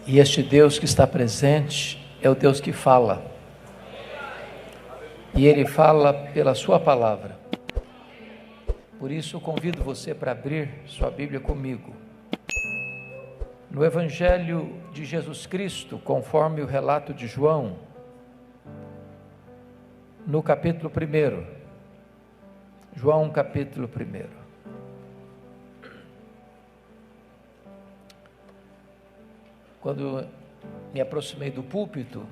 E este Deus que está presente é o Deus que fala. E Ele fala pela sua palavra. Por isso eu convido você para abrir sua Bíblia comigo. No Evangelho de Jesus Cristo, conforme o relato de João, no capítulo 1. João, capítulo 1. Quando me aproximei do púlpito,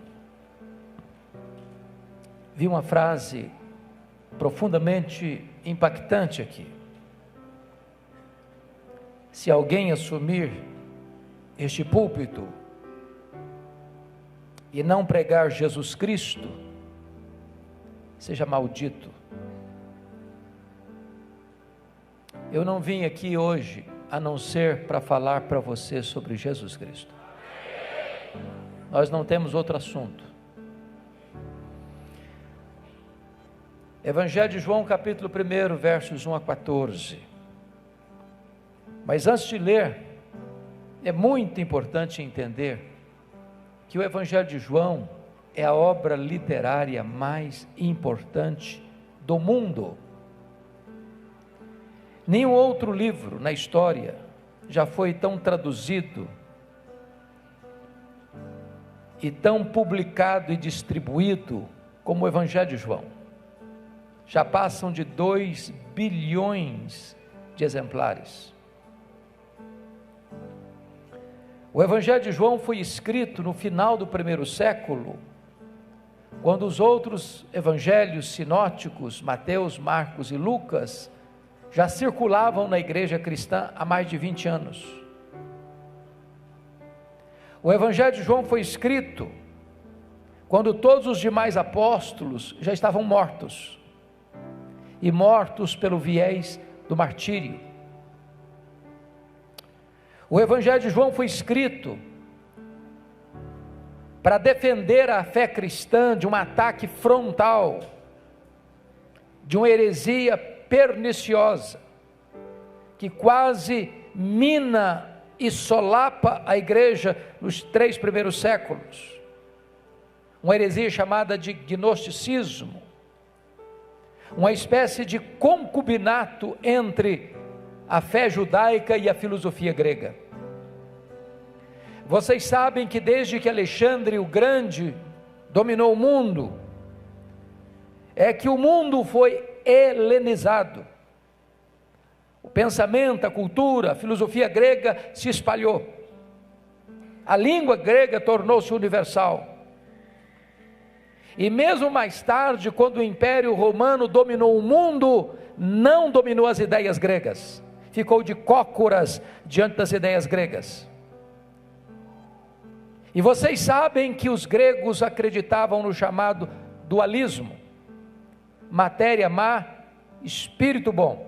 vi uma frase profundamente impactante aqui. Se alguém assumir este púlpito e não pregar Jesus Cristo, seja maldito. Eu não vim aqui hoje a não ser para falar para você sobre Jesus Cristo. Nós não temos outro assunto. Evangelho de João, capítulo 1, versos 1 a 14. Mas antes de ler, é muito importante entender que o Evangelho de João é a obra literária mais importante do mundo. Nenhum outro livro na história já foi tão traduzido e tão publicado e distribuído como o Evangelho de João. Já passam de 2 bilhões de exemplares. O Evangelho de João foi escrito no final do 1º século, quando os outros evangelhos sinóticos, Mateus, Marcos e Lucas, já circulavam na igreja cristã há mais de 20 anos. O Evangelho de João foi escrito quando todos os demais apóstolos já estavam mortos, e mortos pelo viés do martírio. O Evangelho de João foi escrito para defender a fé cristã de um ataque frontal, de uma heresia perniciosa, que quase mina e solapa a igreja nos 3 primeiros séculos, uma heresia chamada de gnosticismo, uma espécie de concubinato entre a fé judaica e a filosofia grega. Vocês sabem que desde que Alexandre o Grande dominou o mundo, é que o mundo foi helenizado. O pensamento, a cultura, a filosofia grega se espalhou. A língua grega tornou-se universal. E mesmo mais tarde, quando o Império Romano dominou o mundo, não dominou as ideias gregas. Ficou de cócoras diante das ideias gregas. E vocês sabem que os gregos acreditavam no chamado dualismo: matéria má, espírito bom.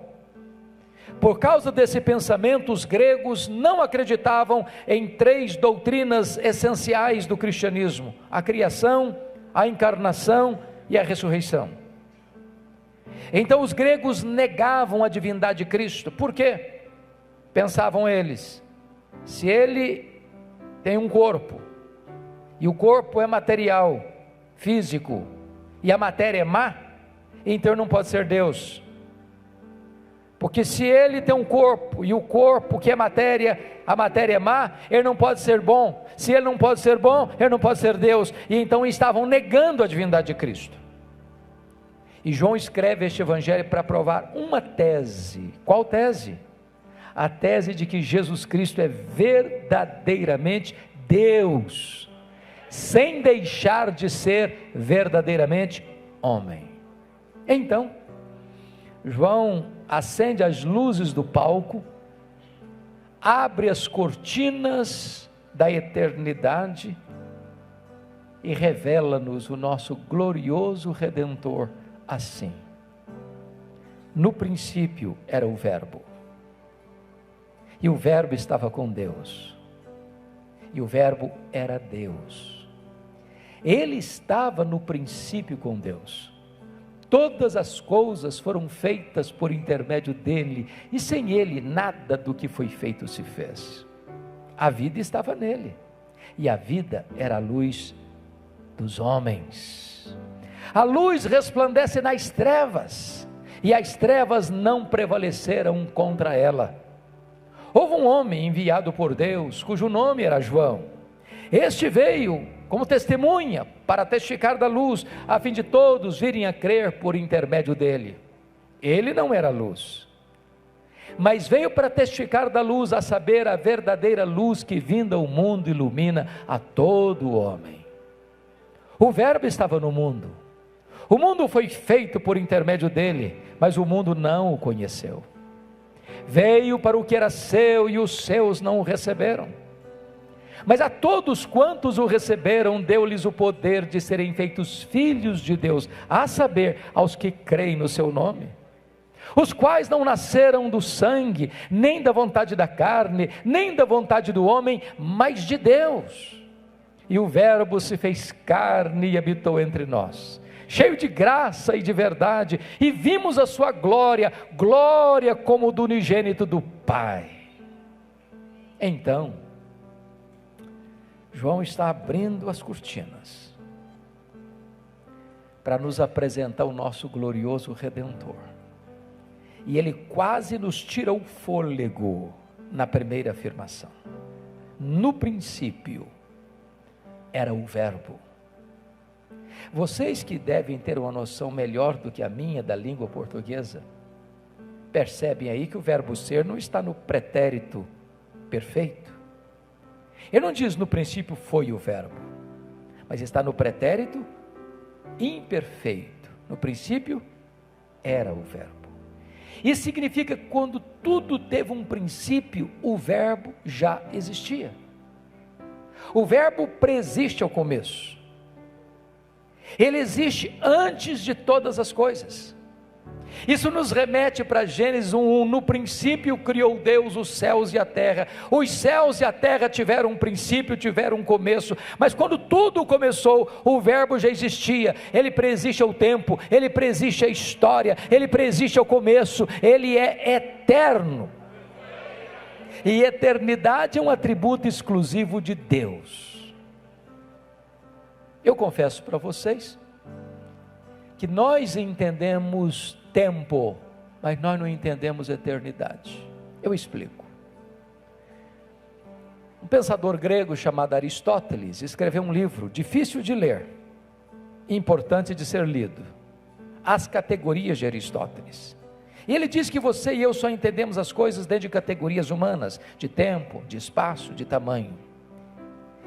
Por causa desse pensamento, os gregos não acreditavam em 3 doutrinas essenciais do cristianismo: a criação, a encarnação e a ressurreição. Então os gregos negavam a divindade de Cristo. Por quê? Pensavam eles: se ele tem um corpo, e o corpo é material, físico, e a matéria é má, então não pode ser Deus. Porque se ele tem um corpo, e o corpo que é matéria, a matéria é má, ele não pode ser bom. Se ele não pode ser bom, ele não pode ser Deus. E então estavam negando a divindade de Cristo. E João escreve este evangelho para provar uma tese. Qual tese? A tese de que Jesus Cristo é verdadeiramente Deus, sem deixar de ser verdadeiramente homem. Então, João acende as luzes do palco, abre as cortinas da eternidade e revela-nos o nosso glorioso Redentor assim: no princípio era o Verbo, e o Verbo estava com Deus, e o Verbo era Deus. Ele estava no princípio com Deus. Todas as coisas foram feitas por intermédio dele, e sem ele nada do que foi feito se fez. A vida estava nele, e a vida era a luz dos homens. A luz resplandece nas trevas, e as trevas não prevaleceram contra ela. Houve um homem enviado por Deus, cujo nome era João. Este veio como testemunha para testificar da luz, a fim de todos virem a crer por intermédio dele. Ele não era luz, mas veio para testificar da luz, a saber, a verdadeira luz que vinda ao mundo ilumina a todo homem. O Verbo estava no mundo, o mundo foi feito por intermédio dele, mas o mundo não o conheceu. Veio para o que era seu e os seus não o receberam. Mas a todos quantos o receberam, deu-lhes o poder de serem feitos filhos de Deus, a saber, aos que creem no seu nome, os quais não nasceram do sangue, nem da vontade da carne, nem da vontade do homem, mas de Deus. E o Verbo se fez carne e habitou entre nós, cheio de graça e de verdade, e vimos a sua glória, glória como do unigênito do Pai. Então, João está abrindo as cortinas para nos apresentar o nosso glorioso Redentor, e ele quase nos tira o fôlego na primeira afirmação. No princípio era o Verbo. Vocês que devem ter uma noção melhor do que a minha da língua portuguesa, percebem aí que o verbo ser não está no pretérito perfeito. Ele não diz no princípio foi o verbo, mas está no pretérito imperfeito. No princípio era o verbo. Isso significa que quando tudo teve um princípio, o verbo já existia. O verbo preexiste ao começo. Ele existe antes de todas as coisas. Isso nos remete para Gênesis 1:1. No princípio criou Deus os céus e a terra. Os céus e a terra tiveram um princípio, tiveram um começo, mas quando tudo começou, o verbo já existia. Ele preexiste ao tempo, ele preexiste à história, ele preexiste ao começo, ele é eterno. E eternidade é um atributo exclusivo de Deus. Eu confesso para vocês que nós entendemos tempo, mas nós não entendemos eternidade. Eu explico. Um pensador grego chamado Aristóteles escreveu um livro difícil de ler, importante de ser lido, As Categorias de Aristóteles. E ele diz que você e eu só entendemos as coisas dentro de categorias humanas, de tempo, de espaço, de tamanho.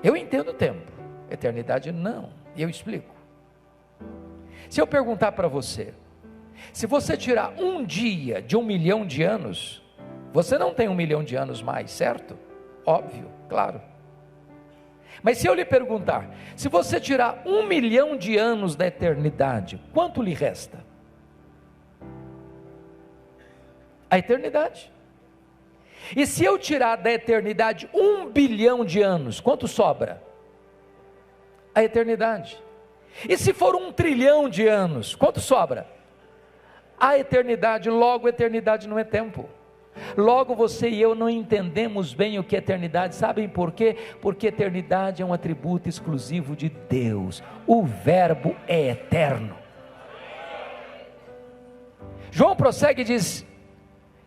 Eu entendo tempo, eternidade não, e eu explico. Se eu perguntar para você, se você tirar um dia de 1 milhão de anos, você não tem 1 milhão de anos mais, certo? Óbvio, claro. Mas se eu lhe perguntar, se você tirar 1 milhão de anos da eternidade, quanto lhe resta? A eternidade. E se eu tirar da eternidade 1 bilhão de anos, quanto sobra? A eternidade. E se for 1 trilhão de anos, quanto sobra? A eternidade. Logo, eternidade não é tempo. Logo, você e eu não entendemos bem o que é eternidade. Sabem por quê? Porque eternidade é um atributo exclusivo de Deus. O verbo é eterno. João prossegue e diz: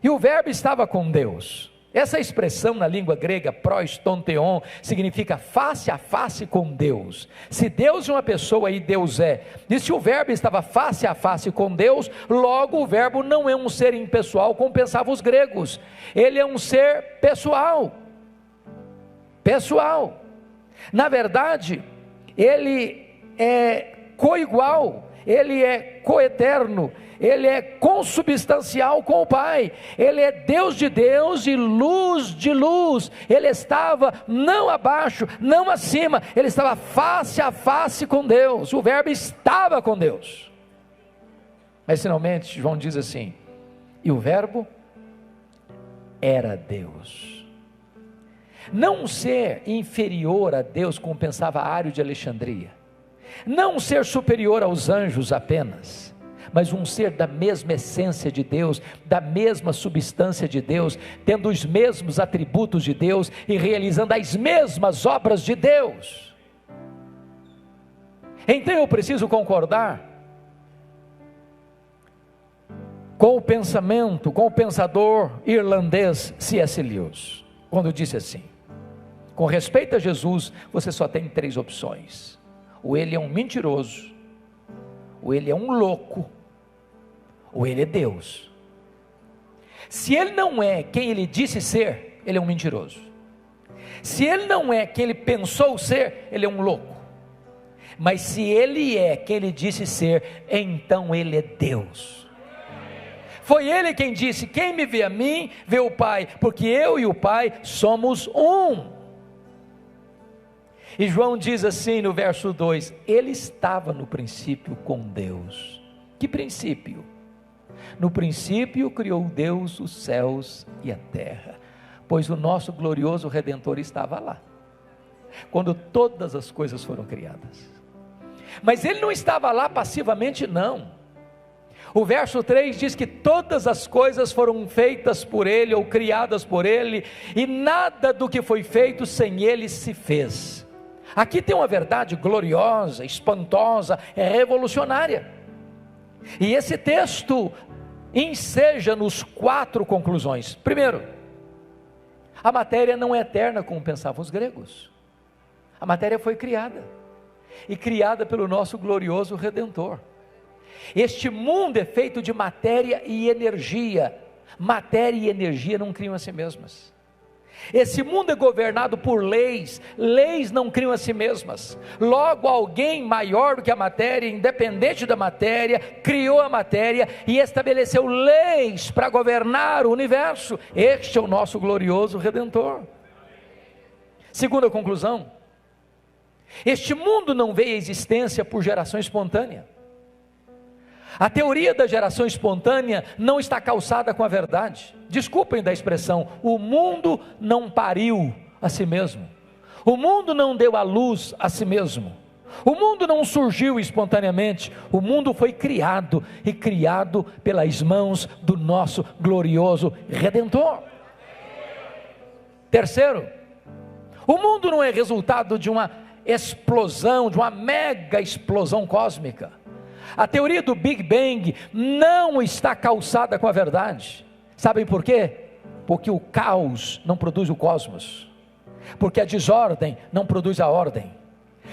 e o verbo estava com Deus. Essa expressão na língua grega, pros tonteon, significa face a face com Deus. Se Deus é uma pessoa e Deus é, e se o verbo estava face a face com Deus, logo o verbo não é um ser impessoal como pensavam os gregos. Ele é um ser pessoal. Pessoal. Na verdade, ele é coigual, ele é coeterno, ele é consubstancial com o Pai, ele é Deus de Deus e luz de luz. Ele estava não abaixo, não acima, ele estava face a face com Deus. O verbo estava com Deus. Mas finalmente João diz assim: e o verbo era Deus. Não um ser inferior a Deus, como pensava Ário de Alexandria, não um ser superior aos anjos apenas, mas um ser da mesma essência de Deus, da mesma substância de Deus, tendo os mesmos atributos de Deus e realizando as mesmas obras de Deus. Então eu preciso concordar com o pensamento, com o pensador irlandês C.S. Lewis, quando disse assim: com respeito a Jesus, você só tem 3 opções: ou ele é um mentiroso, ou ele é um louco, ou ele é Deus. Se ele não é quem ele disse ser, ele é um mentiroso. Se ele não é quem ele pensou ser, ele é um louco. Mas se ele é quem ele disse ser, então ele é Deus. Foi ele quem disse: quem me vê a mim, vê o Pai, porque eu e o Pai somos um. E João diz assim no verso 2: ele estava no princípio com Deus. Que princípio? No princípio criou Deus os céus e a terra, pois o nosso glorioso Redentor estava lá, quando todas as coisas foram criadas. Mas ele não estava lá passivamente, não. O verso 3 diz que todas as coisas foram feitas por ele, ou criadas por ele, e nada do que foi feito sem ele se fez. Aqui tem uma verdade gloriosa, espantosa, revolucionária. E esse texto enseja-nos 4 conclusões. Primeiro, a matéria não é eterna como pensavam os gregos. A matéria foi criada, e criada pelo nosso glorioso Redentor. Este mundo é feito de matéria e energia. Matéria e energia não criam a si mesmas. Esse mundo é governado por leis. Leis não criam a si mesmas. Logo, alguém maior do que a matéria, independente da matéria, criou a matéria e estabeleceu leis para governar o universo. Este é o nosso glorioso Redentor. Segunda conclusão: este mundo não veio à existência por geração espontânea. A teoria da geração espontânea não está calçada com a verdade. Desculpem da expressão, o mundo não pariu a si mesmo. O mundo não deu à luz a si mesmo. O mundo não surgiu espontaneamente. O mundo foi criado, e criado pelas mãos do nosso glorioso Redentor. Terceiro, o mundo não é resultado de uma explosão, de uma mega explosão cósmica. A teoria do Big Bang não está calçada com a verdade. Sabem por quê? Porque o caos não produz o cosmos, porque a desordem não produz a ordem.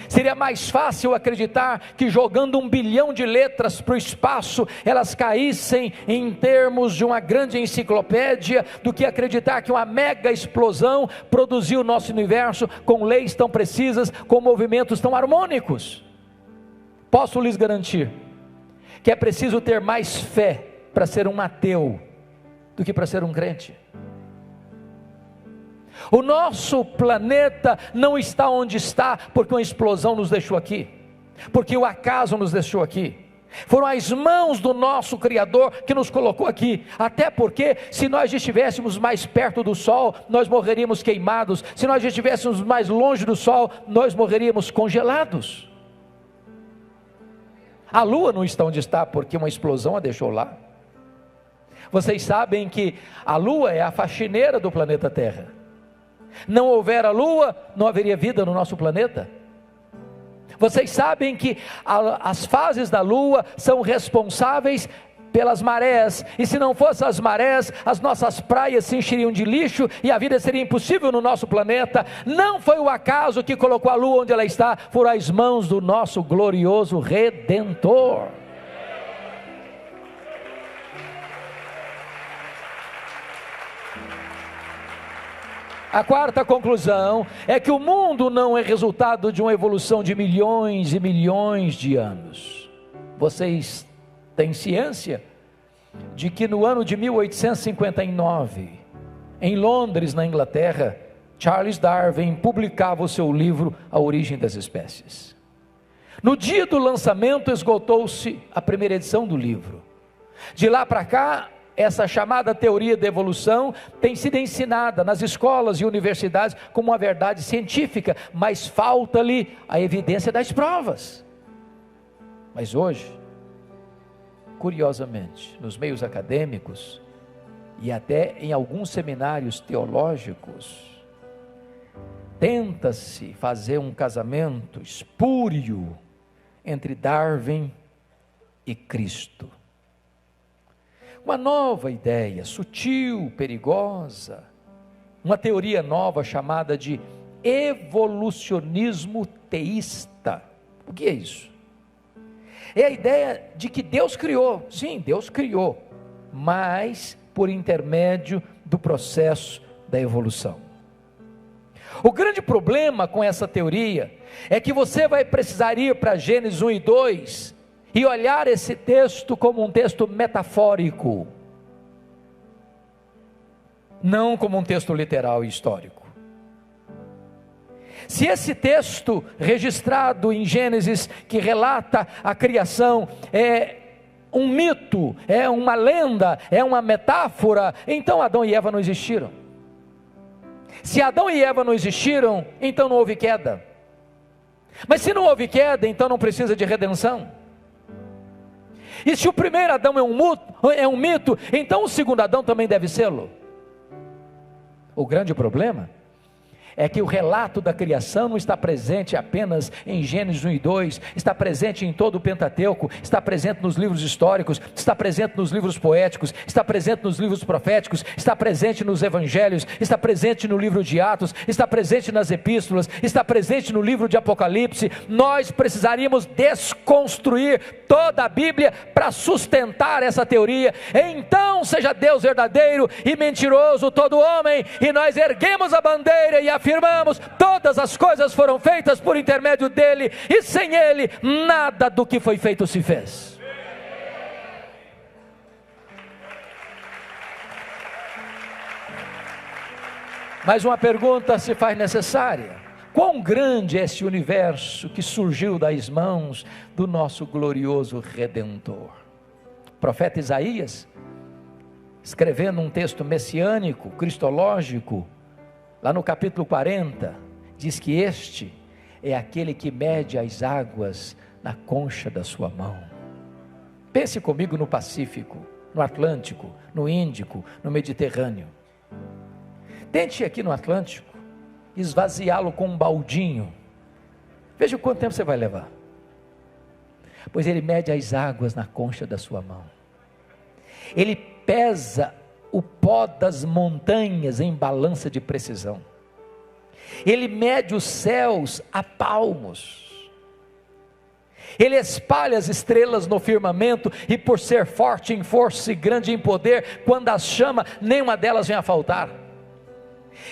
Seria mais fácil acreditar que jogando 1 bilhão de letras para o espaço, elas caíssem em termos de uma grande enciclopédia, do que acreditar que uma mega explosão produziu o nosso universo com leis tão precisas, com movimentos tão harmônicos. Posso lhes garantir que é preciso ter mais fé para ser um ateu do que para ser um crente. O nosso planeta não está onde está porque uma explosão nos deixou aqui, porque o acaso nos deixou aqui. Foram as mãos do nosso Criador que nos colocou aqui. Até porque se nós estivéssemos mais perto do Sol, nós morreríamos queimados. Se nós estivéssemos mais longe do Sol, nós morreríamos congelados. A Lua não está onde está porque uma explosão a deixou lá. Vocês sabem que a Lua é a faxineira do planeta Terra. Não houver a Lua, não haveria vida no nosso planeta. Vocês sabem que as fases da Lua são responsáveis pelas marés, e se não fossem as marés, as nossas praias se encheriam de lixo, e a vida seria impossível no nosso planeta. Não foi o acaso que colocou a Lua onde ela está, foram as mãos do nosso glorioso Redentor. A quarta conclusão é que o mundo não é resultado de uma evolução de milhões e milhões de anos. Vocês têm ciência de que no ano de 1859, em Londres, na Inglaterra, Charles Darwin publicava o seu livro A Origem das Espécies. No dia do lançamento esgotou-se a primeira edição do livro. De lá para cá, essa chamada teoria da evolução tem sido ensinada nas escolas e universidades como uma verdade científica, mas falta-lhe a evidência das provas. Mas hoje, curiosamente, nos meios acadêmicos e até em alguns seminários teológicos, tenta-se fazer um casamento espúrio entre Darwin e Cristo. Uma nova ideia, sutil, perigosa, uma teoria nova chamada de evolucionismo teísta. O que é isso? É a ideia de que Deus criou, sim, Deus criou, mas por intermédio do processo da evolução. O grande problema com essa teoria é que você vai precisar ir para Gênesis 1 e 2 e olhar esse texto como um texto metafórico, não como um texto literal e histórico. Se esse texto registrado em Gênesis, que relata a criação, é um mito, é uma lenda, é uma metáfora, então Adão e Eva não existiram. Se Adão e Eva não existiram, então não houve queda. Mas se não houve queda, então não precisa de redenção. E se o primeiro Adão é um mito, então o segundo Adão também deve sê-lo. O grande problema é que o relato da criação não está presente apenas em Gênesis 1 e 2, está presente em todo o Pentateuco, está presente nos livros históricos, está presente nos livros poéticos, está presente nos livros proféticos, está presente nos evangelhos, está presente no livro de Atos, está presente nas epístolas, está presente no livro de Apocalipse. Nós precisaríamos desconstruir toda a Bíblia para sustentar essa teoria. Então seja Deus verdadeiro e mentiroso todo homem, e nós erguemos a bandeira e afirmamos: todas as coisas foram feitas por intermédio dele, e sem ele nada do que foi feito se fez. Mas uma pergunta se faz necessária: quão grande é esse universo que surgiu das mãos do nosso glorioso Redentor? O profeta Isaías, escrevendo um texto messiânico, cristológico, lá no capítulo 40, diz que este é aquele que mede as águas na concha da sua mão. Pense comigo no Pacífico, no Atlântico, no Índico, no Mediterrâneo. Tente aqui no Atlântico esvaziá-lo com um baldinho. Veja quanto tempo você vai levar. Pois ele mede as águas na concha da sua mão. Ele pesa o pó das montanhas em balança de precisão. Ele mede os céus a palmos. Ele espalha as estrelas no firmamento, e por ser forte em força e grande em poder, quando as chama, nenhuma delas vem a faltar.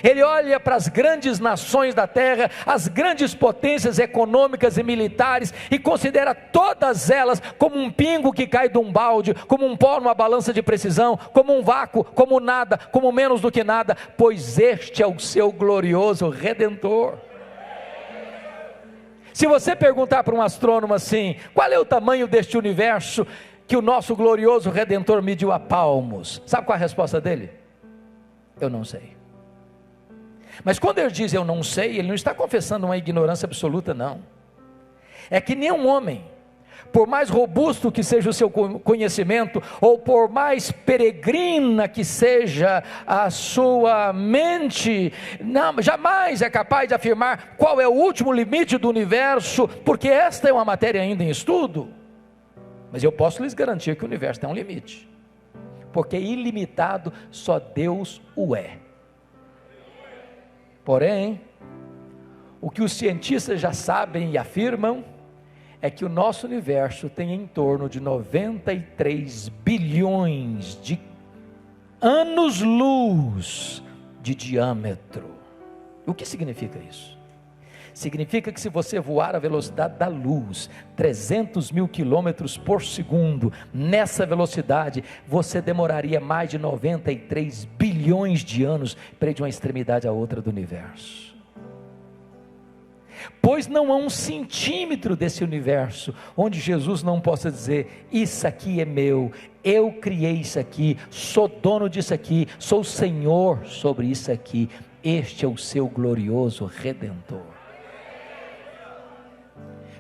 Ele olha para as grandes nações da terra, as grandes potências econômicas e militares, e considera todas elas como um pingo que cai de um balde, como um pó numa balança de precisão, como um vácuo, como nada, como menos do que nada, pois este é o seu glorioso Redentor. Se você perguntar para um astrônomo assim: qual é o tamanho deste universo que o nosso glorioso Redentor mediu a palmos? Sabe qual é a resposta dele? Eu não sei. Mas quando ele diz eu não sei, ele não está confessando uma ignorância absoluta, não. É que nenhum homem, por mais robusto que seja o seu conhecimento, ou por mais peregrina que seja a sua mente, não, jamais é capaz de afirmar qual é o último limite do universo, porque esta é uma matéria ainda em estudo. Mas eu posso lhes garantir que o universo tem um limite, porque ilimitado só Deus o é. Porém, o que os cientistas já sabem e afirmam é que o nosso universo tem em torno de 93 bilhões de anos-luz de diâmetro. O que significa isso? Significa que se você voar a velocidade da luz, 300 mil quilômetros por segundo, nessa velocidade, você demoraria mais de 93 bilhões de anos para ir de uma extremidade à outra do universo. Pois não há um centímetro desse universo onde Jesus não possa dizer: isso aqui é meu, eu criei isso aqui, sou dono disso aqui, sou Senhor sobre isso aqui. Este é o seu glorioso Redentor.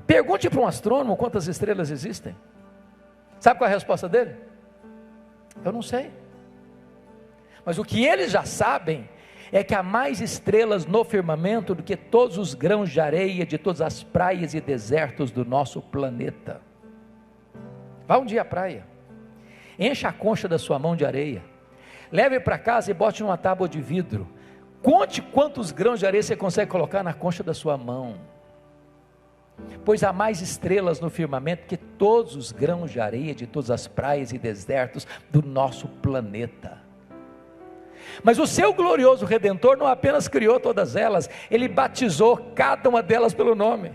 Pergunte para um astrônomo quantas estrelas existem. Sabe qual é a resposta dele? Eu não sei. Mas o que eles já sabem é que há mais estrelas no firmamento do que todos os grãos de areia de todas as praias e desertos do nosso planeta. Vá um dia à praia, encha a concha da sua mão de areia, leve para casa e bote numa tábua de vidro, conte quantos grãos de areia você consegue colocar na concha da sua mão, pois há mais estrelas no firmamento que todos os grãos de areia de todas as praias e desertos do nosso planeta. Mas o seu glorioso Redentor não apenas criou todas elas, Ele batizou cada uma delas pelo nome.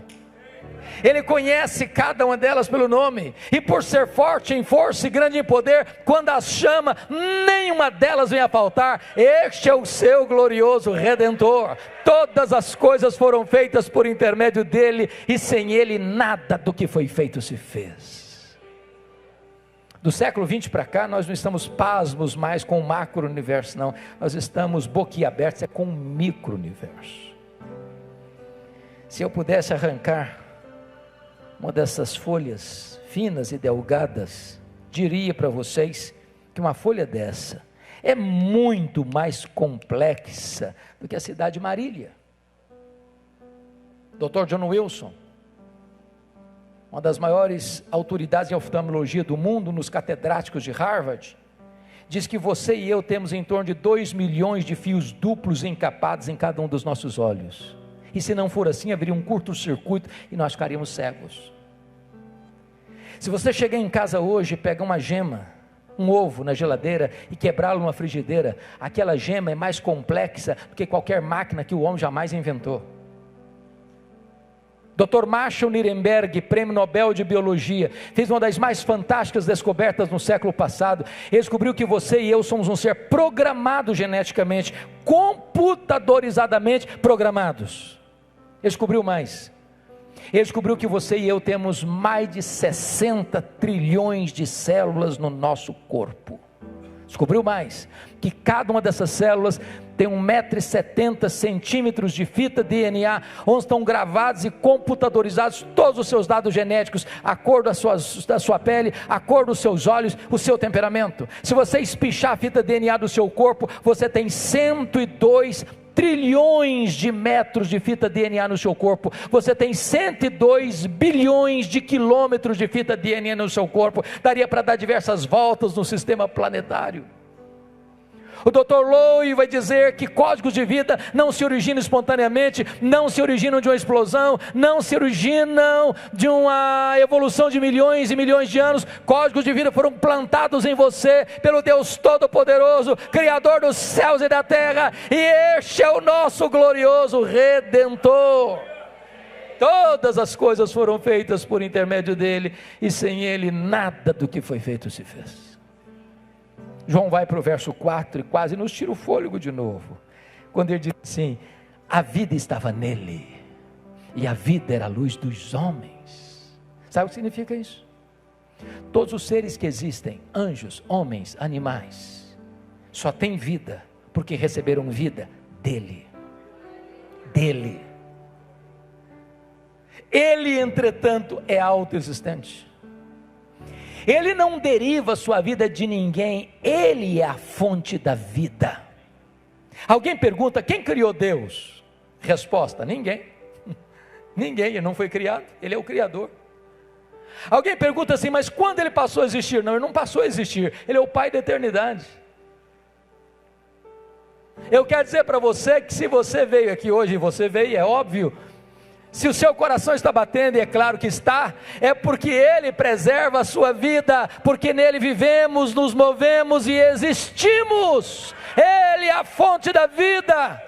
Ele conhece cada uma delas pelo nome, e por ser forte em força e grande em poder, quando as chama, nenhuma delas vem a faltar. Este é o seu glorioso Redentor. Todas as coisas foram feitas por intermédio dele, e sem ele nada do que foi feito se fez. Do século 20 para cá, nós não estamos pasmos mais com o macro-universo, não. Nós estamos boquiabertos com o micro-universo. Se eu pudesse arrancar uma dessas folhas finas e delgadas, diria para vocês que uma folha dessa é muito mais complexa do que a cidade de Marília. Dr. John Wilson, uma das maiores autoridades em oftalmologia do mundo, nos catedráticos de Harvard, diz que você e eu temos em torno de 2 milhões de fios duplos encapados em cada um dos nossos olhos. E se não for assim, haveria um curto-circuito e nós ficaríamos cegos. Se você chegar em casa hoje e pegar uma gema, um ovo na geladeira e quebrá-lo numa frigideira, aquela gema é mais complexa do que qualquer máquina que o homem jamais inventou. Dr. Marshall Nirenberg, prêmio Nobel de Biologia, fez uma das mais fantásticas descobertas no século passado. Ele descobriu que você e eu somos um ser programado geneticamente, computadorizadamente programados. Ele descobriu mais. Ele descobriu que você e eu temos mais de 60 trilhões de células no nosso corpo. Descobriu mais, que cada uma dessas células tem 1,70 m de fita DNA, onde estão gravados e computadorizados todos os seus dados genéticos, a cor da sua pele, a cor dos seus olhos, o seu temperamento. Se você espichar a fita DNA do seu corpo, você tem 102 trilhões de metros de fita DNA no seu corpo, você tem 102 bilhões de quilômetros de fita DNA no seu corpo, daria para dar diversas voltas no sistema planetário. O Dr. Lowe vai dizer que códigos de vida não se originam espontaneamente, não se originam de uma explosão, não se originam de uma evolução de milhões e milhões de anos. Códigos de vida foram plantados em você pelo Deus Todo-Poderoso, Criador dos céus e da terra, e este é o nosso glorioso Redentor. Todas as coisas foram feitas por intermédio dele, e sem ele nada do que foi feito se fez. João vai para o verso 4 e quase nos tira o fôlego de novo, quando ele diz assim: a vida estava nele, e a vida era a luz dos homens. Sabe o que significa isso? Todos os seres que existem, anjos, homens, animais, só têm vida, porque receberam vida dele. Ele, entretanto, é autoexistente. Ele não deriva sua vida de ninguém, ele é a fonte da vida. Alguém pergunta: quem criou Deus? Resposta: ninguém. Ninguém, ele não foi criado, ele é o Criador. Alguém pergunta assim: mas quando ele passou a existir? Não, ele não passou a existir, ele é o Pai da eternidade. Eu quero dizer para você que se você veio aqui hoje, e você veio, é óbvio, se o seu coração está batendo, e é claro que está, é porque ele preserva a sua vida, porque nele vivemos, nos movemos e existimos. Ele é a fonte da vida.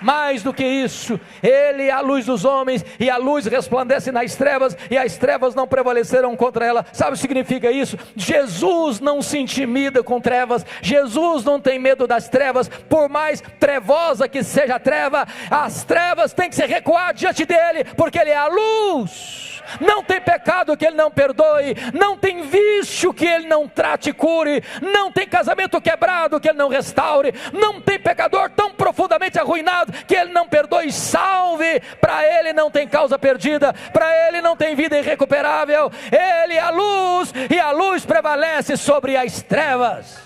Mais do que isso, ele é a luz dos homens, e a luz resplandece nas trevas, e as trevas não prevaleceram contra ela. Sabe o que significa isso? Jesus não se intimida com trevas, Jesus não tem medo das trevas, por mais trevosa que seja a treva, as trevas têm que se recuar diante dele, porque ele é a luz. Não tem pecado que Ele não perdoe, não tem vício que Ele não trate e cure, não tem casamento quebrado que Ele não restaure, não tem pecador tão profundamente arruinado que Ele não perdoe e salve. Para Ele não tem causa perdida, para Ele não tem vida irrecuperável. Ele é a luz e a luz prevalece sobre as trevas.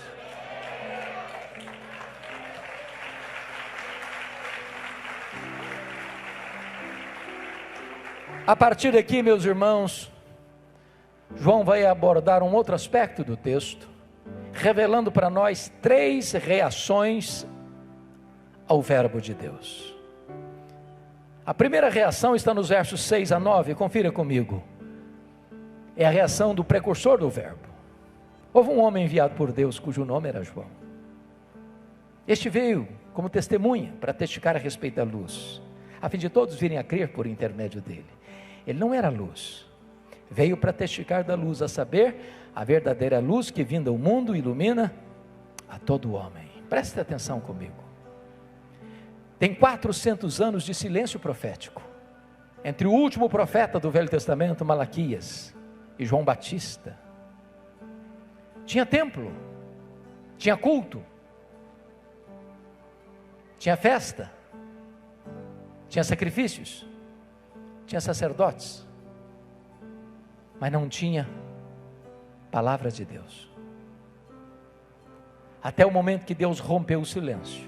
A partir daqui, meus irmãos, João vai abordar um outro aspecto do texto, revelando para nós 3 reações ao verbo de Deus. A primeira reação está nos versos 6 a 9, confira comigo. É a reação do precursor do verbo. Houve um homem enviado por Deus, cujo nome era João. Este veio como testemunha para testificar a respeito da luz, a fim de todos virem a crer por intermédio dele. Ele não era luz, veio para testificar da luz, a saber, a verdadeira luz que vinda ao mundo ilumina a todo homem. Preste atenção comigo. Tem 400 anos de silêncio profético, entre o último profeta do Velho Testamento, Malaquias, e João Batista. Tinha templo, tinha culto, tinha festa, tinha sacrifícios, tinha sacerdotes, mas não tinha palavra de Deus. Até o momento que Deus rompeu o silêncio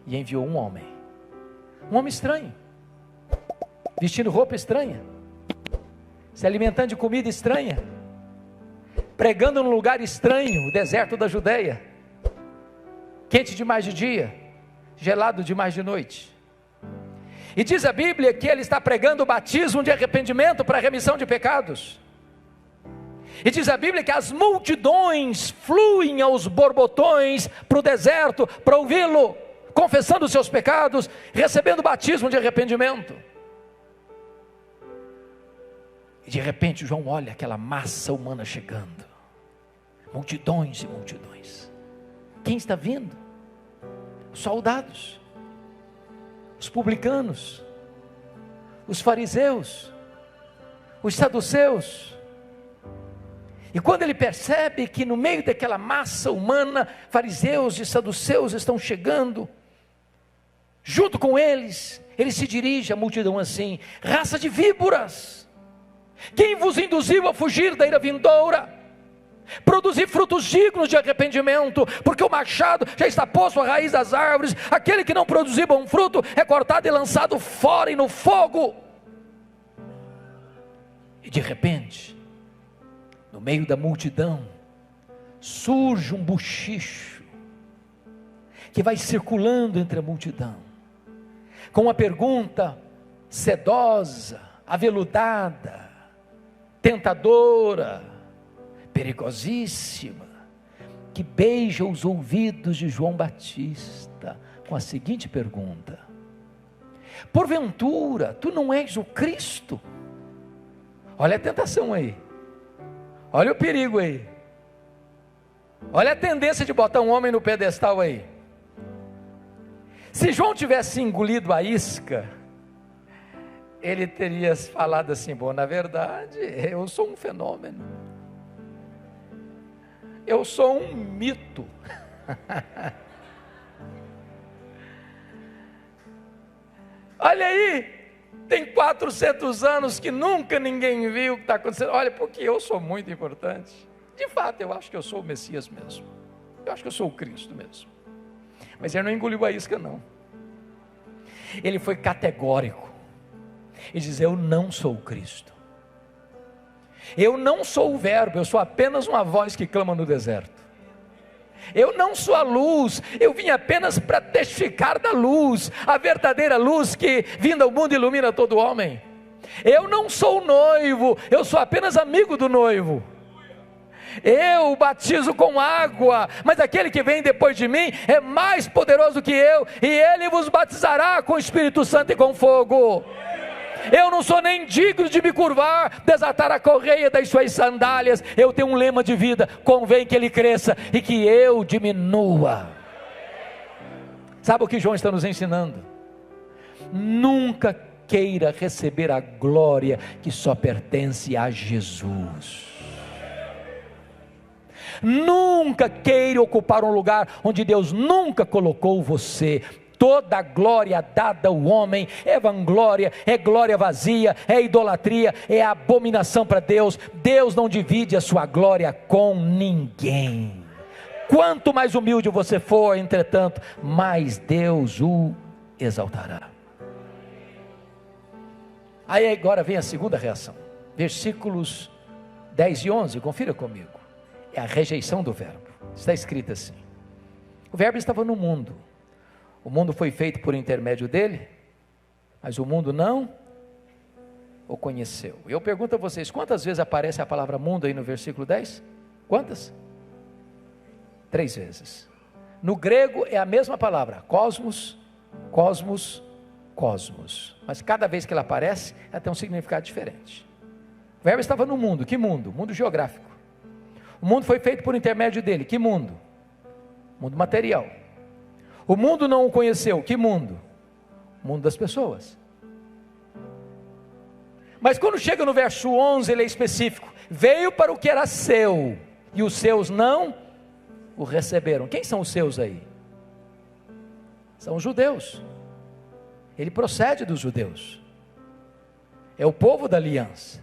e enviou um homem estranho, vestindo roupa estranha, se alimentando de comida estranha, pregando num lugar estranho, o deserto da Judeia, quente demais de dia, gelado demais de noite. E diz a Bíblia que ele está pregando o batismo de arrependimento para a remissão de pecados. E diz a Bíblia que as multidões fluem aos borbotões para o deserto para ouvi-lo, confessando os seus pecados, recebendo o batismo de arrependimento. E de repente João olha aquela massa humana chegando, multidões e multidões. Quem está vindo? Os soldados, os publicanos, os fariseus, os saduceus. E quando ele percebe que no meio daquela massa humana, fariseus e saduceus estão chegando, junto com eles, ele se dirige à multidão assim: raça de víboras, quem vos induziu a fugir da ira vindoura? Produzir frutos dignos de arrependimento, porque o machado já está posto à raiz das árvores. Aquele que não produzir bom fruto é cortado e lançado fora e no fogo. E de repente, no meio da multidão, surge um bochicho que vai circulando entre a multidão, com uma pergunta sedosa, aveludada, tentadora, perigosíssima, que beija os ouvidos de João Batista com a seguinte pergunta: porventura tu não és o Cristo? Olha a tentação aí, olha o perigo aí, olha a tendência de botar um homem no pedestal aí. Se João tivesse engolido a isca, ele teria falado assim: bom, na verdade eu sou um fenômeno, eu sou um mito. Olha aí, tem 400 anos que nunca ninguém viu o que está acontecendo. Olha, porque eu sou muito importante. De fato, eu acho que eu sou o Messias mesmo, eu acho que eu sou o Cristo mesmo. Mas ele não engoliu a isca não, ele foi categórico e diz: eu não sou o Cristo, eu não sou o verbo, eu sou apenas uma voz que clama no deserto. Eu não sou a luz, eu vim apenas para testificar da luz, a verdadeira luz que vinda ao mundo ilumina todo homem. Eu não sou o noivo, eu sou apenas amigo do noivo. Eu batizo com água, mas aquele que vem depois de mim é mais poderoso que eu, e ele vos batizará com o Espírito Santo e com fogo. Eu não sou nem digno de me curvar, desatar a correia das suas sandálias. Eu tenho um lema de vida: convém que ele cresça e que eu diminua. Sabe o que João está nos ensinando? Nunca queira receber a glória que só pertence a Jesus. Nunca queira ocupar um lugar onde Deus nunca colocou você. Toda a glória dada ao homem é vanglória, é glória vazia, é idolatria, é abominação para Deus. Deus não divide a sua glória com ninguém. Quanto mais humilde você for, entretanto, mais Deus o exaltará. Aí agora vem a segunda reação, versículos 10 e 11, confira comigo. É a rejeição do verbo. Está escrito assim: o verbo estava no mundo, o mundo foi feito por intermédio dele, mas o mundo não o conheceu. Eu pergunto a vocês, quantas vezes aparece a palavra mundo aí no versículo 10? Quantas? 3 vezes. No grego é a mesma palavra, cosmos, cosmos, cosmos, mas cada vez que ela aparece, ela tem um significado diferente. O verbo estava no mundo. Que mundo? Mundo geográfico. O mundo foi feito por intermédio dele. Que mundo? Mundo material. O mundo não o conheceu. Que mundo? O mundo das pessoas. Mas quando chega no verso 11, ele é específico: veio para o que era seu, e os seus não o receberam. Quem são os seus aí? São os judeus. Ele procede dos judeus, é o povo da aliança.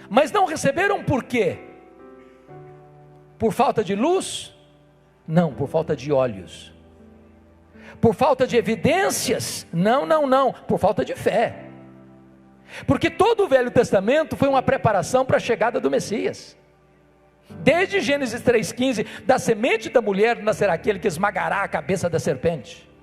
Mas não receberam por quê? Por falta de luz? Não, por falta de olhos. Por falta de evidências? Não, por falta de fé. Porque todo o Velho Testamento foi uma preparação para a chegada do Messias. Desde Gênesis 3,15, da semente da mulher nascerá aquele que esmagará a cabeça da serpente.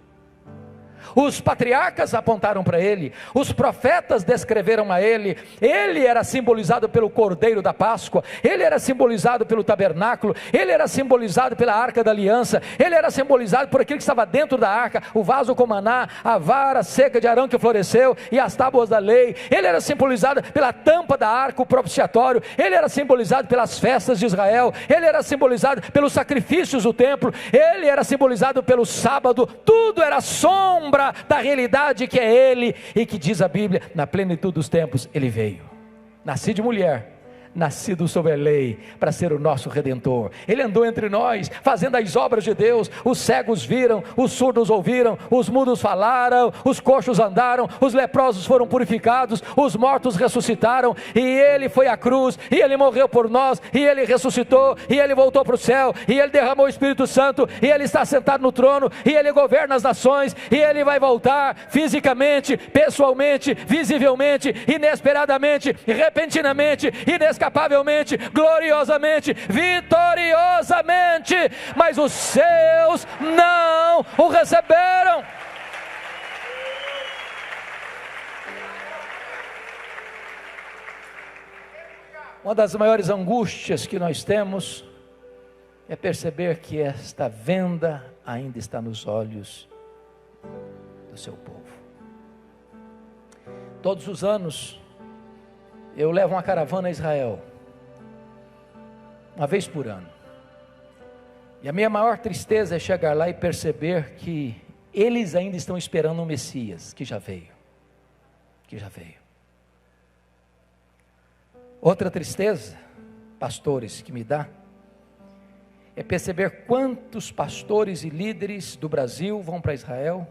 Os patriarcas apontaram para ele, os profetas descreveram a ele. Ele era simbolizado pelo Cordeiro da Páscoa, ele era simbolizado pelo tabernáculo, ele era simbolizado pela arca da aliança, ele era simbolizado por aquilo que estava dentro da arca, o vaso com maná, a vara seca de Arão que floresceu e as tábuas da lei. Ele era simbolizado pela tampa da arca, o propiciatório. Ele era simbolizado pelas festas de Israel, ele era simbolizado pelos sacrifícios do templo, ele era simbolizado pelo sábado. Tudo era sombra da realidade que é ele, e que diz a Bíblia, na plenitude dos tempos ele veio, nascido de mulher, nascido sob a lei, para ser o nosso Redentor. Ele andou entre nós, fazendo as obras de Deus. Os cegos viram, os surdos ouviram, os mudos falaram, os coxos andaram, os leprosos foram purificados, os mortos ressuscitaram, e ele foi à cruz, e ele morreu por nós, e ele ressuscitou, e ele voltou para o céu, e ele derramou o Espírito Santo, e ele está sentado no trono, e ele governa as nações, e ele vai voltar fisicamente, pessoalmente, visivelmente, inesperadamente, repentinamente, inescapavelmente, gloriosamente, vitoriosamente. Mas os seus não o receberam. Uma das maiores angústias que nós temos é perceber que esta venda ainda está nos olhos do seu povo. Todos os anos eu levo uma caravana a Israel, uma vez por ano, e a minha maior tristeza é chegar lá e perceber que eles ainda estão esperando o Messias, que já veio. Outra tristeza, pastores, que me dá, é perceber quantos pastores e líderes do Brasil vão para Israel,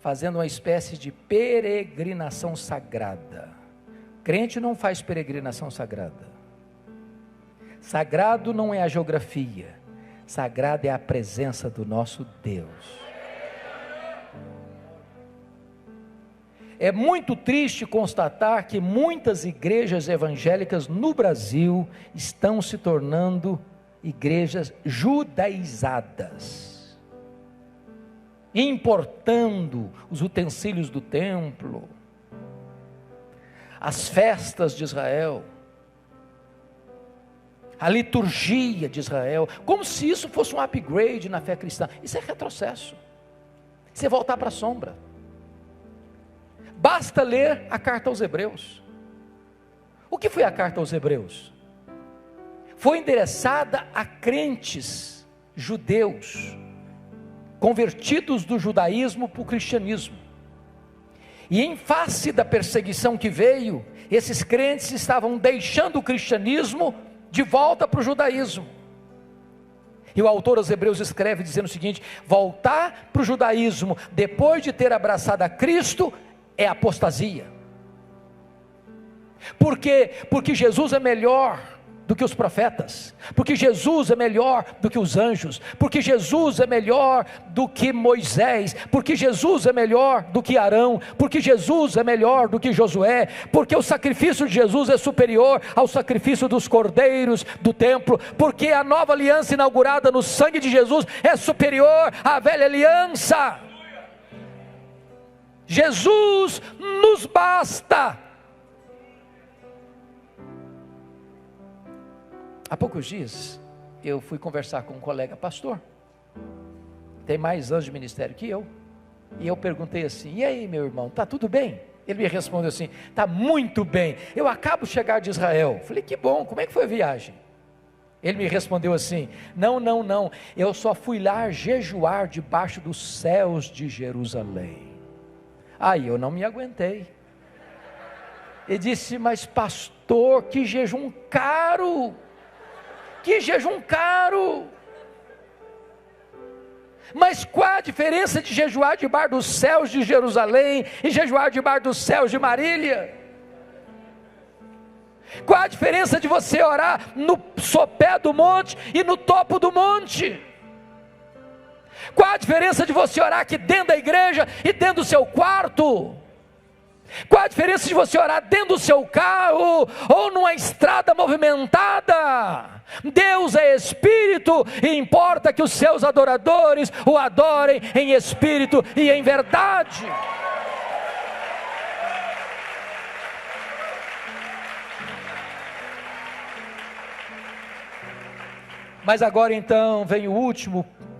fazendo uma espécie de peregrinação sagrada. Crente não faz peregrinação sagrada. Sagrado não é a geografia, sagrado é a presença do nosso Deus. É muito triste constatar que muitas igrejas evangélicas no Brasil estão se tornando igrejas judaizadas, importando os utensílios do templo, as festas de Israel, a liturgia de Israel, como se isso fosse um upgrade na fé cristã. Isso é retrocesso, isso é voltar para a sombra. Basta ler a carta aos Hebreus. O que foi a carta aos Hebreus? Foi endereçada a crentes judeus, convertidos do judaísmo para o cristianismo. E em face da perseguição que veio, esses crentes estavam deixando o cristianismo de volta para o judaísmo. E o autor aos Hebreus escreve dizendo o seguinte: voltar para o judaísmo depois de ter abraçado a Cristo é apostasia. Por quê? Porque Jesus é melhor do que os profetas, porque Jesus é melhor do que os anjos, porque Jesus é melhor do que Moisés, porque Jesus é melhor do que Arão, porque Jesus é melhor do que Josué, porque o sacrifício de Jesus é superior ao sacrifício dos cordeiros do templo, porque a nova aliança inaugurada no sangue de Jesus é superior à velha aliança. Jesus nos basta. Há poucos dias, eu fui conversar com um colega pastor, tem mais anos de ministério que eu, e eu perguntei assim: e aí, meu irmão, está tudo bem? Ele me respondeu assim: está muito bem, eu acabo de chegar de Israel. Falei: que bom, como é que foi a viagem? Ele me respondeu assim: não, eu só fui lá jejuar debaixo dos céus de Jerusalém. Aí eu não me aguentei. Ele disse: mas pastor, que jejum caro! Que jejum caro! Mas qual a diferença de jejuar debaixo dos céus de Jerusalém e jejuar debaixo dos céus de Marília? Qual a diferença de você orar no sopé do monte e no topo do monte? Qual a diferença de você orar aqui dentro da igreja e dentro do seu quarto? Qual a diferença de você orar dentro do seu carro ou numa estrada movimentada? Deus é Espírito e importa que os seus adoradores o adorem em Espírito e em verdade. Mas agora então vem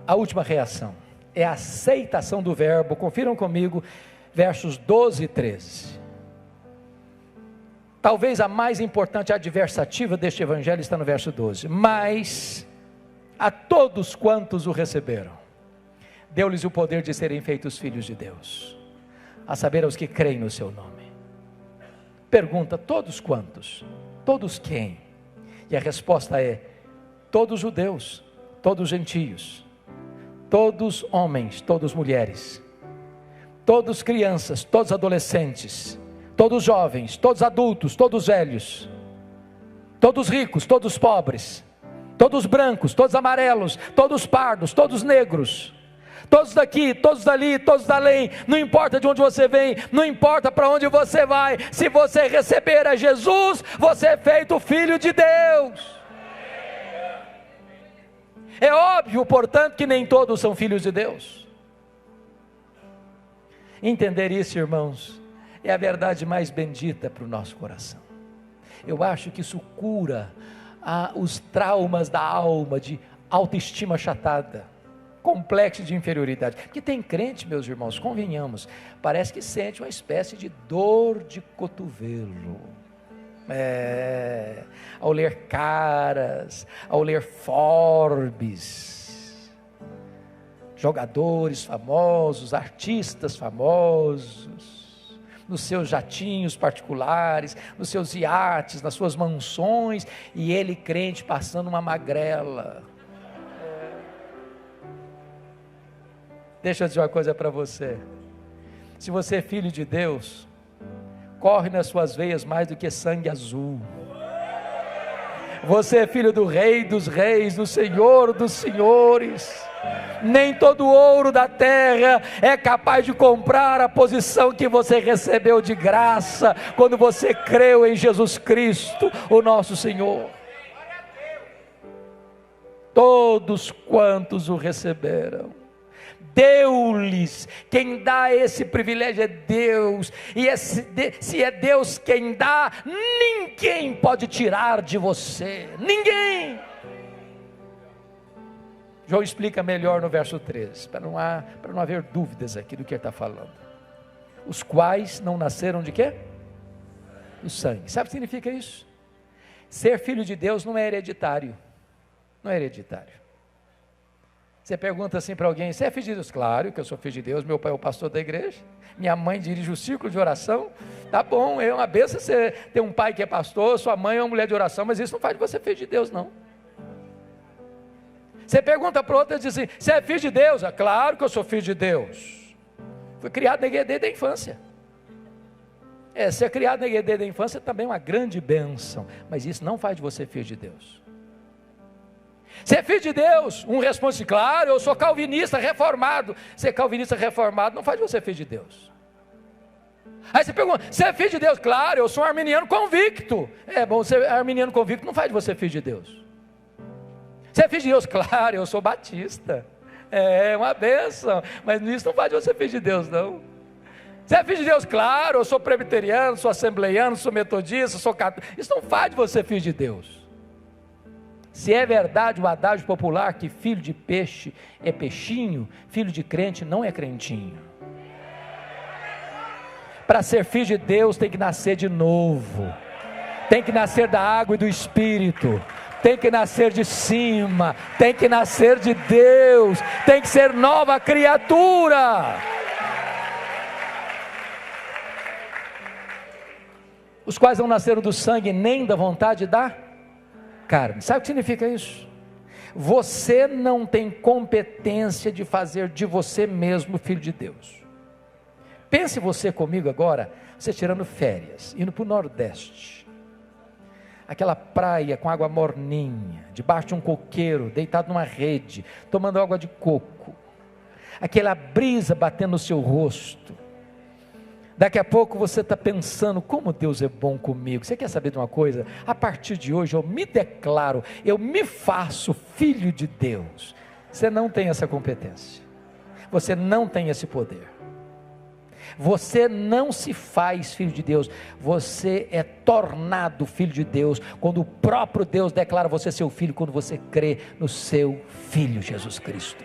a última reação, é a aceitação do verbo. Confiram comigo, versos 12 e 13. Talvez a mais importante adversativa deste evangelho está no verso 12. Mas a todos quantos o receberam, deu-lhes o poder de serem feitos filhos de Deus, a saber, aos que creem no seu nome. Pergunta: todos quantos? Todos quem? E a resposta é: todos judeus, todos gentios, todos homens, todos mulheres, todos crianças, todos adolescentes, todos jovens, todos adultos, todos velhos, todos ricos, todos pobres, todos brancos, todos amarelos, todos pardos, todos negros, todos daqui, todos dali, todos dalém. Não importa de onde você vem, não importa para onde você vai, se você receber a Jesus, você é feito filho de Deus. É óbvio, portanto, que nem todos são filhos de Deus. Entender isso, irmãos, é a verdade mais bendita para o nosso coração. Eu acho que isso cura os traumas da alma, de autoestima achatada, complexo de inferioridade. Porque tem crente, meus irmãos, convenhamos, parece que sente uma espécie de dor de cotovelo. Ao ler Caras, ao ler Forbes, jogadores famosos, artistas famosos, nos seus jatinhos particulares, nos seus iates, nas suas mansões, e ele crente passando uma magrela. Deixa eu dizer uma coisa para você: se você é filho de Deus, corre nas suas veias mais do que sangue azul. Você é filho do Rei dos Reis, do Senhor dos Senhores. Nem todo ouro da terra é capaz de comprar a posição que você recebeu de graça, quando você creu em Jesus Cristo, o nosso Senhor. Todos quantos o receberam, deu-lhes. Quem dá esse privilégio é Deus, e se é Deus quem dá, ninguém pode tirar de você, ninguém. João explica melhor no verso 13, para não haver dúvidas aqui do que ele está falando. Os quais não nasceram de quê? Do sangue. Sabe o que significa isso? Ser filho de Deus não é hereditário, não é hereditário. Você pergunta assim para alguém: você é filho de Deus? Claro que eu sou filho de Deus, meu pai é o pastor da igreja, minha mãe dirige o círculo de oração. Tá bom, é uma benção você ter um pai que é pastor, sua mãe é uma mulher de oração, mas isso não faz de você filho de Deus, não. Você pergunta para outra e diz assim: você é filho de Deus? Claro que eu sou filho de Deus, fui criado na igreja desde a infância. Ser criado na igreja desde a infância também é uma grande bênção, mas isso não faz de você filho de Deus. Você é filho de Deus? Um responde: claro, eu sou calvinista reformado. Ser calvinista reformado não faz de você filho de Deus. Aí você pergunta: você é filho de Deus? Claro, eu sou um arminiano convicto. Bom, ser arminiano convicto não faz de você filho de Deus. Você é filho de Deus? Claro, eu sou batista. É uma bênção, mas isso não faz de você filho de Deus, não. Você é filho de Deus? Claro, eu sou presbiteriano, sou assembleiano, sou metodista, sou católico. Isso não faz de você filho de Deus. Se é verdade o adágio popular que filho de peixe é peixinho, filho de crente não é crentinho. Para ser filho de Deus tem que nascer de novo, tem que nascer da água e do Espírito, tem que nascer de cima, tem que nascer de Deus, tem que ser nova criatura. Os quais não nasceram do sangue nem da vontade da carne. Sabe o que significa isso? Você não tem competência de fazer de você mesmo filho de Deus. Pense você comigo agora, você tirando férias, indo para o Nordeste, aquela praia com água morninha, debaixo de um coqueiro, deitado numa rede, tomando água de coco, aquela brisa batendo no seu rosto. Daqui a pouco você está pensando: como Deus é bom comigo. Você quer saber de uma coisa? A partir de hoje eu me declaro, eu me faço filho de Deus. Você não tem essa competência, você não tem esse poder, você não se faz filho de Deus, você é tornado filho de Deus, quando o próprio Deus declara você seu filho, quando você crê no seu Filho Jesus Cristo.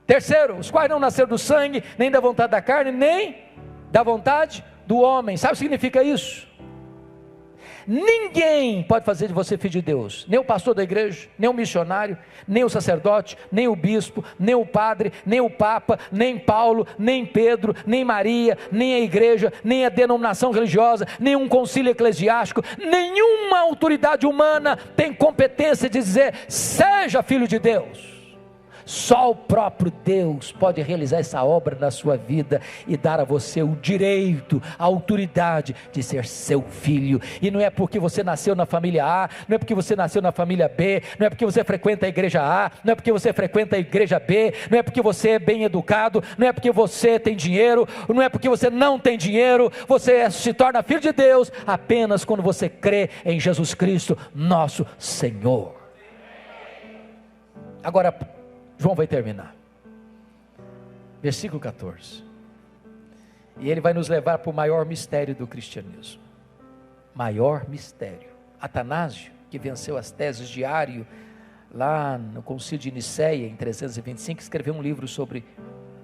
Terceiro, os quais não nasceram do sangue, nem da vontade da carne, nem da vontade do homem. Sabe o que significa isso? Ninguém pode fazer de você filho de Deus, nem o pastor da igreja, nem o missionário, nem o sacerdote, nem o bispo, nem o padre, nem o papa, nem Paulo, nem Pedro, nem Maria, nem a igreja, nem a denominação religiosa, nenhum concílio eclesiástico, nenhuma autoridade humana tem competência de dizer: seja filho de Deus. Só o próprio Deus pode realizar essa obra na sua vida e dar a você o direito, a autoridade de ser seu filho. E não é porque você nasceu na família A, não é porque você nasceu na família B, não é porque você frequenta a igreja A, não é porque você frequenta a igreja B, não é porque você é bem educado, não é porque você tem dinheiro, não é porque você não tem dinheiro. Você se torna filho de Deus apenas quando você crê em Jesus Cristo, nosso Senhor. Agora João vai terminar, versículo 14, e ele vai nos levar para o maior mistério do cristianismo. Maior mistério. Atanásio, que venceu as teses de Ario lá no concílio de Nicéia em 325, escreveu um livro sobre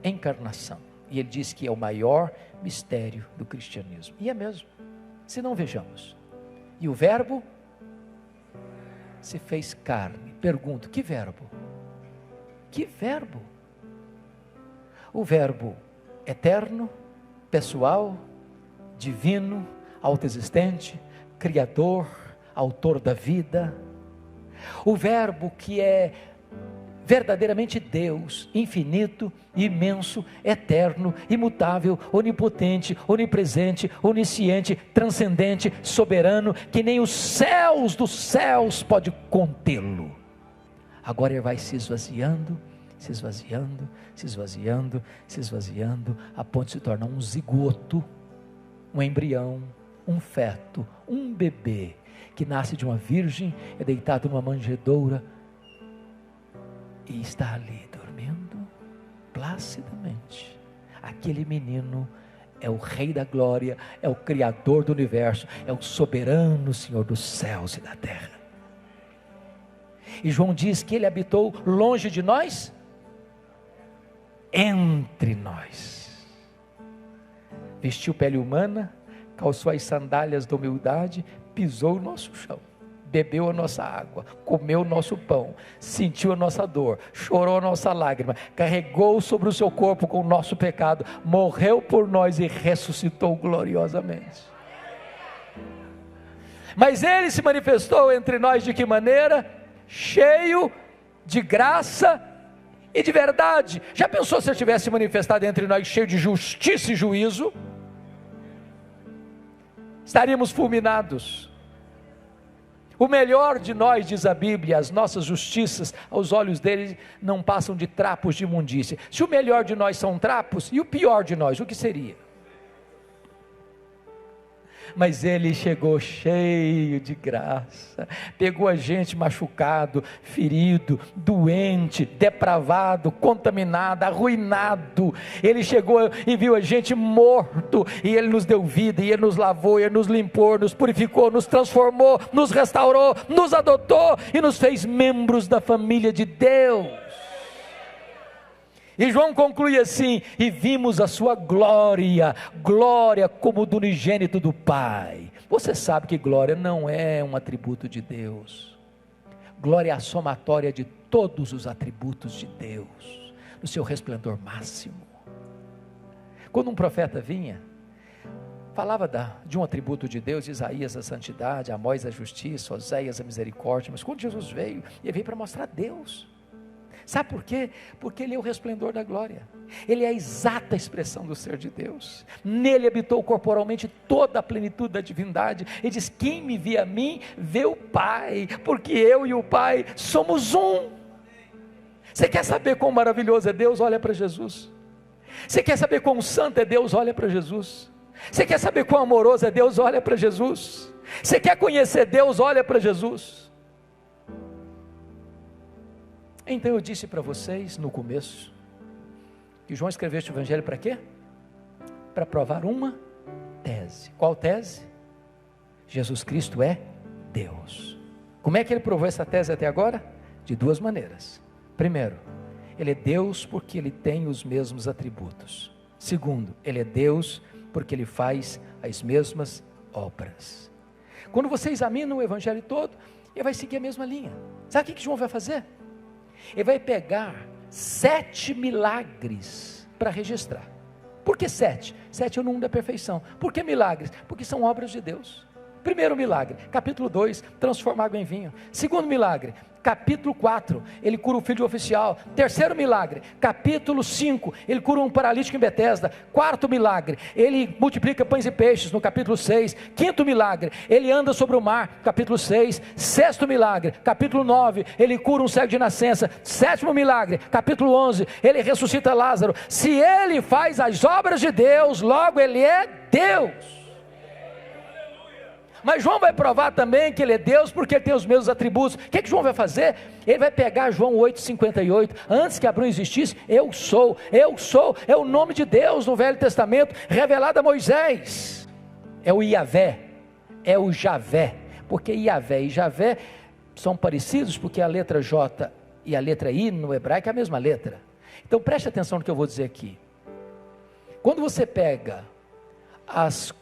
encarnação, e ele diz que é o maior mistério do cristianismo. E é mesmo, se não vejamos. E o verbo se fez carne. Pergunto: que verbo? Que verbo? O verbo eterno, pessoal, divino, autoexistente, criador, autor da vida. O verbo que é verdadeiramente Deus, infinito, imenso, eterno, imutável, onipotente, onipresente, onisciente, transcendente, soberano, que nem os céus dos céus pode contê-lo. Agora ele vai se esvaziando, se esvaziando, se esvaziando, se esvaziando, a ponto de se tornar um zigoto, um embrião, um feto, um bebê, que nasce de uma virgem, é deitado numa manjedoura, e está ali dormindo placidamente. Aquele menino é o Rei da Glória, é o Criador do universo, é o soberano Senhor dos céus e da terra. E João diz que ele habitou longe de nós, entre nós. Vestiu pele humana, calçou as sandálias da humildade, pisou o nosso chão, bebeu a nossa água, comeu o nosso pão, sentiu a nossa dor, chorou a nossa lágrima, carregou sobre o seu corpo com o nosso pecado, morreu por nós e ressuscitou gloriosamente. Mas ele se manifestou entre nós de que maneira? Cheio de graça e de verdade. Já pensou se ele tivesse manifestado entre nós cheio de justiça e juízo? Estaríamos fulminados. O melhor de nós, diz a Bíblia, as nossas justiças, aos olhos dele, não passam de trapos de imundície. Se o melhor de nós são trapos, e o pior de nós, o que seria? Mas ele chegou cheio de graça, pegou a gente machucado, ferido, doente, depravado, contaminado, arruinado. Ele chegou e viu a gente morto, e ele nos deu vida, e ele nos lavou, e ele nos limpou, nos purificou, nos transformou, nos restaurou, nos adotou e nos fez membros da família de Deus. E João conclui assim: e vimos a sua glória, glória como do unigênito do Pai. Você sabe que glória não é um atributo de Deus. Glória é a somatória de todos os atributos de Deus, no seu resplendor máximo. Quando um profeta vinha, falava de um atributo de Deus, Isaías a santidade, Amós a justiça, Oséias a misericórdia. Mas quando Jesus veio, ele veio para mostrar Deus. Sabe por quê? Porque ele é o resplendor da glória, ele é a exata expressão do ser de Deus. Nele habitou corporalmente toda a plenitude da divindade. Ele diz: quem me vê a mim, vê o Pai, porque eu e o Pai somos um. Você quer saber quão maravilhoso é Deus? Olha para Jesus. Você quer saber quão santo é Deus? Olha para Jesus. Você quer saber quão amoroso é Deus? Olha para Jesus. Você quer conhecer Deus? Olha para Jesus. Então eu disse para vocês no começo, que João escreveu este evangelho para quê? Para provar uma tese. Qual tese? Jesus Cristo é Deus. Como é que ele provou essa tese até agora? De duas maneiras. Primeiro, ele é Deus porque ele tem os mesmos atributos. Segundo, ele é Deus porque ele faz as mesmas obras. Quando você examina o evangelho todo, ele vai seguir a mesma linha. Sabe o que João vai fazer? Ele vai pegar 7 milagres para registrar. Por que 7? 7 é o número da perfeição. Por que milagres? Porque são obras de Deus. Primeiro milagre, capítulo 2, transforma água em vinho. Segundo milagre, capítulo 4, ele cura o filho oficial. Terceiro milagre, capítulo 5, ele cura um paralítico em Betesda. Quarto milagre, ele multiplica pães e peixes, no capítulo 6. Quinto milagre, ele anda sobre o mar, capítulo 6. Sexto milagre, capítulo 9, ele cura um cego de nascença. Sétimo milagre, capítulo 11, ele ressuscita Lázaro. Se ele faz as obras de Deus, logo ele é Deus. Mas João vai provar também que ele é Deus, porque ele tem os mesmos atributos. O que João vai fazer? Ele vai pegar João 8,58, antes que Abraão existisse, eu sou, é o nome de Deus no Velho Testamento, revelado a Moisés. É o Iavé, é o Javé, porque Iavé e Javé são parecidos, porque a letra J e a letra I no hebraico é a mesma letra. Então preste atenção no que eu vou dizer aqui. Quando você pega as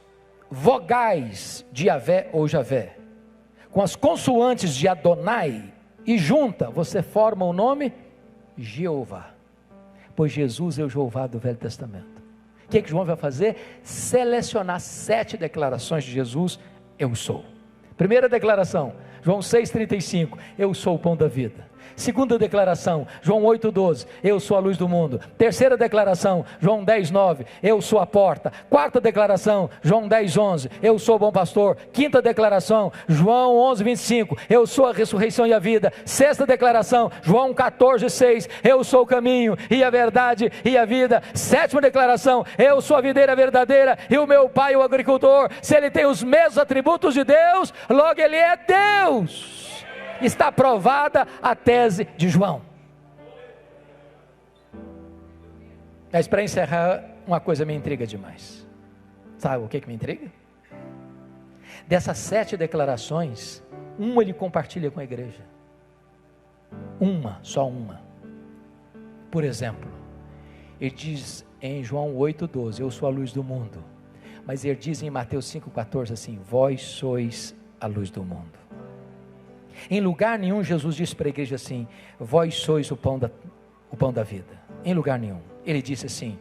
vogais de Yahvé ou Javé, com as consoantes de Adonai, e junta, você forma o nome Jeová, pois Jesus é o Jeová do Velho Testamento. O que João vai fazer? Selecionar 7 declarações de Jesus: eu sou. Primeira declaração, João 6,35, eu sou o pão da vida. Segunda declaração, João 8,12, eu sou a luz do mundo. Terceira declaração, João 10,9, eu sou a porta. Quarta declaração, João 10,11, eu sou o bom pastor. Quinta declaração, João 11,25, eu sou a ressurreição e a vida. Sexta declaração, João 14,6, eu sou o caminho e a verdade e a vida. Sétima declaração, eu sou a videira verdadeira e o meu pai o agricultor. Se ele tem os mesmos atributos de Deus, logo ele é Deus. Está provada a tese de João. Mas para encerrar, uma coisa me intriga demais. Sabe o que me intriga? Dessas 7 declarações, uma ele compartilha com a igreja. Só uma. Por exemplo, ele diz em João 8,12, eu sou a luz do mundo. Mas ele diz em Mateus 5,14 assim, vós sois a luz do mundo. Em lugar nenhum Jesus disse para a igreja assim: vós sois o pão da vida. Em lugar nenhum. Ele disse assim: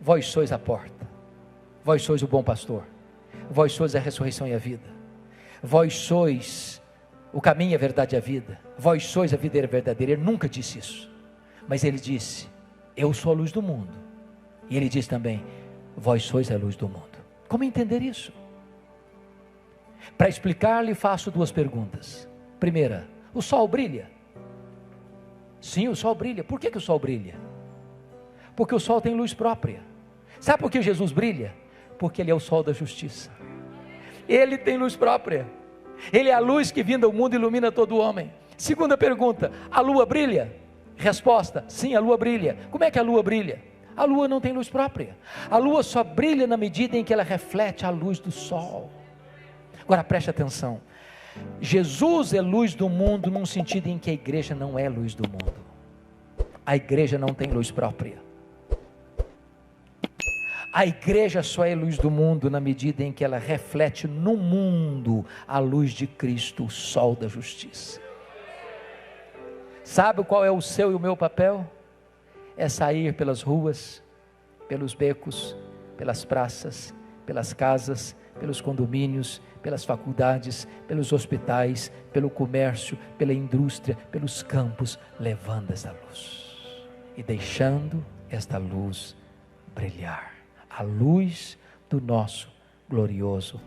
vós sois a porta, vós sois o bom pastor, vós sois a ressurreição e a vida, vós sois o caminho, a verdade e a vida, vós sois a videira verdadeira. Ele nunca disse isso, mas ele disse: eu sou a luz do mundo. E ele diz também: vós sois a luz do mundo. Como entender isso? Para explicar-lhe, faço duas perguntas. Primeira: o sol brilha? Sim, o sol brilha. Por que o sol brilha? Porque o sol tem luz própria. Sabe por que Jesus brilha? Porque ele é o sol da justiça. Ele tem luz própria. Ele é a luz que vinda ao mundo ilumina todo homem. Segunda pergunta: a lua brilha? Resposta: sim, a lua brilha. Como é que a lua brilha? A lua não tem luz própria. A lua só brilha na medida em que ela reflete a luz do sol. Agora preste atenção. Jesus é luz do mundo num sentido em que a igreja não é luz do mundo. A igreja não tem luz própria. A igreja só é luz do mundo na medida em que ela reflete no mundo a luz de Cristo, o sol da justiça. Sabe qual é o seu e o meu papel? É sair pelas ruas, pelos becos, pelas praças, pelas casas, pelos condomínios, pelas faculdades, pelos hospitais, pelo comércio, pela indústria, pelos campos, levando esta luz e deixando esta luz brilhar, a luz do nosso glorioso